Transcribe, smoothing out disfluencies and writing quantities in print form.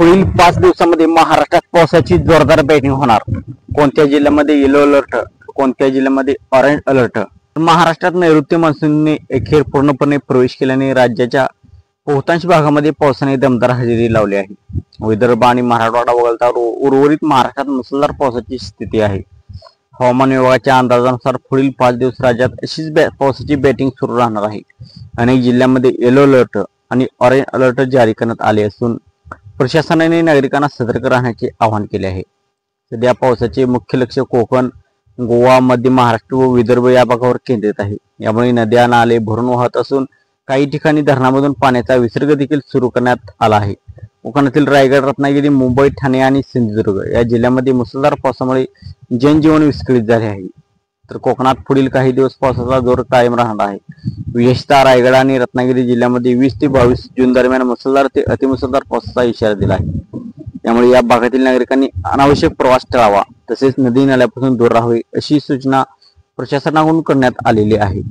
पुढील 5 दिवसांमध्ये महाराष्ट्रात पावसाची जोरदार बॅटिंग होणार। कोणत्या जिल्ह्यामध्ये येलो अलर्ट, कोणत्या जिल्ह्यामध्ये ऑरेंज अलर्ट। महाराष्ट्रात नैऋत्य मान्सूनने अखेर पूर्णपणे प्रवेश केल्याने राज्याच्या बहुतांश भागामध्ये पावसाने दमदार हजेरी लावली आहे। विदर्भ आणि मराठवाडा वगळता उर्वरित महाराष्ट्रात मुसळधार पावसाची स्थिती आहे। हवामान विभागाच्या अंदाजानुसार पुढील 5 दिवस राज्यात अशीच पावसाची बॅटिंग सुरू राहणार आहे। अनेक जिल्ह्यांमध्ये येलो अलर्ट आणि ऑरेंज अलर्ट जारी करण्यात आले असून प्रशासनाने नागरिकांना सतर्क राहण्याचे आवाहन केले आहे। सध्या पावसाचे मुख्य लक्ष कोकण, गोवा, मध्य महाराष्ट्र व विदर्भ या भागावर केंद्रित आहे। यामुळे नद्या नाले भरून वाहत असून काही ठिकाणी धरणामधून पाण्याचा विसर्ग देखील सुरू करण्यात आला आहे। कोकणातील रायगड, रत्नागिरी, मुंबई, ठाणे आणि सिंधुदुर्ग या जिल्ह्यांमध्ये मुसळधार पावसामुळे जनजीवन विस्कळीत झाले आहे। तर कोकणात पुढील काही दिवस पावसाचा जोर कायम राहणार आहे। विशेषतः रायगड आणि रत्नागिरी जिल्ह्यामध्ये 20 ते 22 जून दरम्यान मुसळधार ते अतिमुसळधार पावसाचा इशारा दिला आहे। त्यामुळे या भागातील नागरिकांनी अनावश्यक प्रवास टाळावा, तसेच नदी नाल्यापासून दूर राहावे अशी सूचना प्रशासनाकडून करण्यात आलेली आहे।